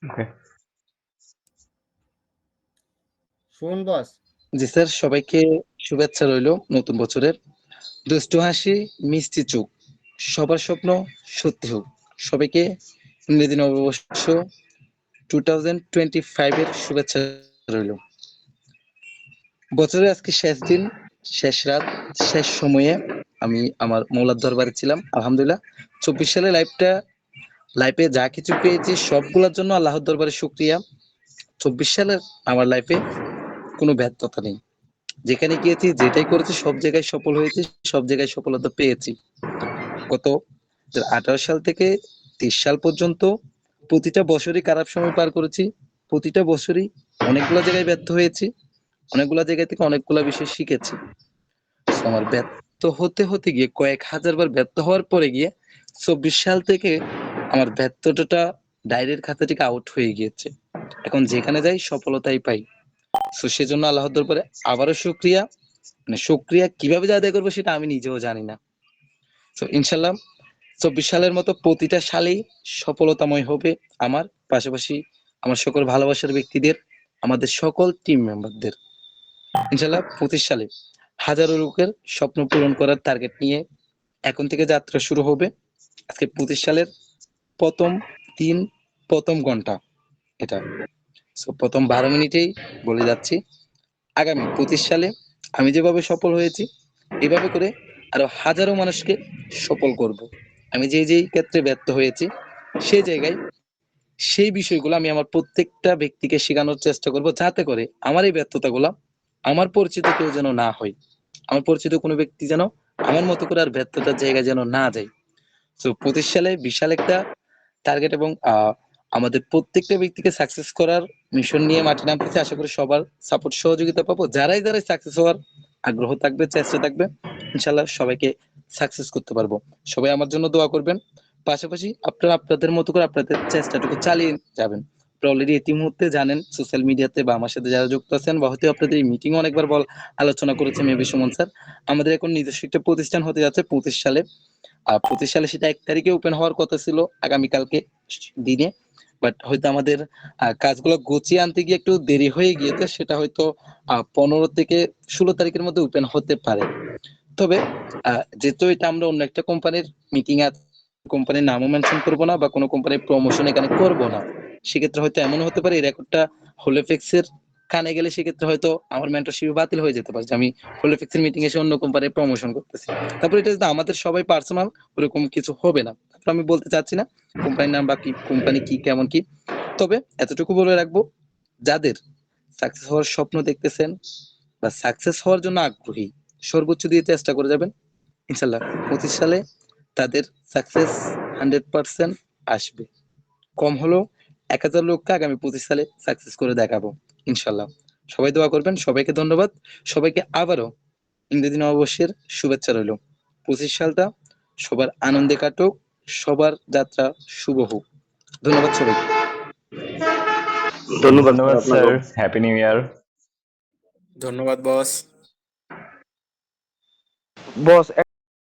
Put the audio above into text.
ওকে। শুন বস। জি স্যার, সবাইকে শুভেচ্ছা রইলো নতুন বছরের। দুষ্টু হাসি, মিষ্টি চোখ, সবার স্বপ্ন সত্যি হোক। সবাইকে ইংরেজি নববর্ষ 2025 এর শুভেচ্ছা রইলো। বছরের আজকে শেষ দিন, শেষ রাত, শেষ সময়ে আমি আমার মৌলার দরবারে ছিলাম। আলহামদুলিল্লাহ 24 সালে লাইফে যা কিছু পেয়েছি সবগুলোর জন্য আল্লাহর দরবারে শুকরিয়া। 24 সালের আমার লাইফে কোনো ব্যর্থতা নেই। যেখানে গিয়েছি, যেটাই করেছি, সব জায়গায় সফল হয়েছি, সব জায়গায় সফলতা পেয়েছি। গত 2018 সাল থেকে 30 সাল পর্যন্ত প্রতিটা বছরই খারাপ সময় পার করেছি। প্রতিটা বছরই অনেকগুলো জায়গায় ব্যর্থ হয়েছি, অনেকগুলো জায়গা থেকে অনেকগুলো বিষয় শিখেছি। So, আমার ব্যর্থ হতে হতে গিয়ে কয়েক হাজার বার ব্যর্থ হওয়ার পরে গিয়ে 24 সাল থেকে আমার ব্যর্থতাটা ডায়েরির খাতা থেকে আউট হয়ে গিয়েছে। এখন যেখানে যাই সফলতাই পাই। তো সেজন্য আল্লাহর দরবারে আবারও শুকরিয়া। মানে শুকরিয়া কিভাবে যে আদায় করবো সেটা আমি নিজেও জানি না। তো ইনশাল্লাহ 24 সালের মতো প্রতিটা সালেই সফলতাময় হবে আমার, পাশাপাশি আমার সকল ভালোবাসার ব্যক্তিদের, আমাদের সকল টিম মেম্বারদের। ইনশাল্লাহ 25 সালে হাজারো লোকের স্বপ্ন পূরণ করার টার্গেট নিয়ে এখন থেকে যাত্রা শুরু হবে। আজকে 25 সালের প্রথম দিন, প্রথম ঘন্টা এটা। প্রথম 12 মিনিটেই বলে যাচ্ছি, আগামী 25 সালে আমি যেভাবে সফল হয়েছি, এভাবে করে আরো হাজারো মানুষকে সফল করব। আমি যেই ক্ষেত্রে ব্যর্থ হয়েছি, সেই জায়গায় সেই বিষয়গুলো আমি আমার প্রত্যেকটা ব্যক্তিকে শেখানোর চেষ্টা করব, যাতে করে আমার এই ব্যর্থতাগুলো আমার পরিচিত কেউ যেন না হয়, আমার পরিচিত কোনো ব্যক্তি যেন আমার মতো করে আর ব্যর্থতার জায়গায় যেন না যায়। তো 25 সালে বিশাল একটা টার্গেট এবং আমাদের প্রত্যেকটা ব্যক্তিকে সাকসেস করার মিশন নিয়ে মাঠে নামতেছে। আশা করি সবার সাপোর্ট সহযোগিতা পাবো। যারাই সাকসেস হওয়ার আগ্রহ থাকবে, চেষ্টা থাকবে, ইনশাল্লাহ সবাইকে সাকসেস করতে পারবো। সবাই আমার জন্য দোয়া করবেন। পাশাপাশি আপনারা আপনাদের মতো করে আপনাদের চেষ্টাটুকু চালিয়ে যাবেন। আপনারা অলরেডি এই মুহূর্তে জানেন সোশ্যাল মিডিয়াতে বা আমার সাথে যারা যুক্ত আছেন, বা হয়তো আপনাদের এই মিটিং অনেকবার আলোচনা করেছে মেবি সুমন স্যার, আমাদের এখন নিজস্ব একটা প্রতিষ্ঠান হতে যাচ্ছে 25 সালে। 25 সালে সেটা 1 তারিখে ওপেন হওয়ার কথা ছিল, আগামীকালকে দিনে। বাট হয়তো আমাদের কাজগুলো গুছিয়ে আনতে গিয়ে একটু দেরি হয়ে গিয়েছে, সেটা হয়তো 15 থেকে 16 তারিখের মধ্যে ওপেন হতে পারে। তবে যেহেতু এটা আমরা অন্য একটা কোম্পানির মিটিং এ, কোম্পানির নামও মেনশন করবো না বা কোনো কোম্পানির প্রমোশন এখানে করবো না, সেক্ষেত্রে হয়তো এমন হতে পারে এই রেকর্ডটা হোলোফ্লেক্স এর কানে গেলে সেক্ষেত্রে হয়তো আমার মেন্টরশিপ বাতিল হয়ে যেতে পারে, যে আমি হোলোফ্লেক্স এর মিটিং এসে অন্য কোম্পানির প্রমোশন করতেছি। তারপর এটা যদি আমাদের সবাই পার্সোনাল, ওরকম কিছু হবে না। তারপর আমি বলতে চাচ্ছি না কোম্পানির নাম বা কি কোম্পানি কি কেমন কি। তবে এতটুকু বলে রাখবো, যাদের সাকসেস হওয়ার স্বপ্ন দেখতেছেন বা সাকসেস হওয়ার জন্য আগ্রহী, সর্বোচ্চ দিয়ে চেষ্টা করে যাবেন। ইনশাল্লাহ 25 সালে তাদের সাকসেস 100% আসবে। কম হলেও 1000 লোককে আগামী 25 সালে সাকসেস করে দেখাবো ইনশাল্লাহ। সবাই দোয়া করবেন। সবাইকে ধন্যবাদ। সবাইকে আবারও ইংরেজি নববর্ষের শুভেচ্ছা রইল। 25 সালটা সবার আনন্দে কাটুক, সবার যাত্রা শুভ হোক। ধন্যবাদ সবাইকে। ধন্যবাদ ধন্যবাদ স্যার স্যার, আপনাকেও। Happy new year. ধন্যবাদ বস। বস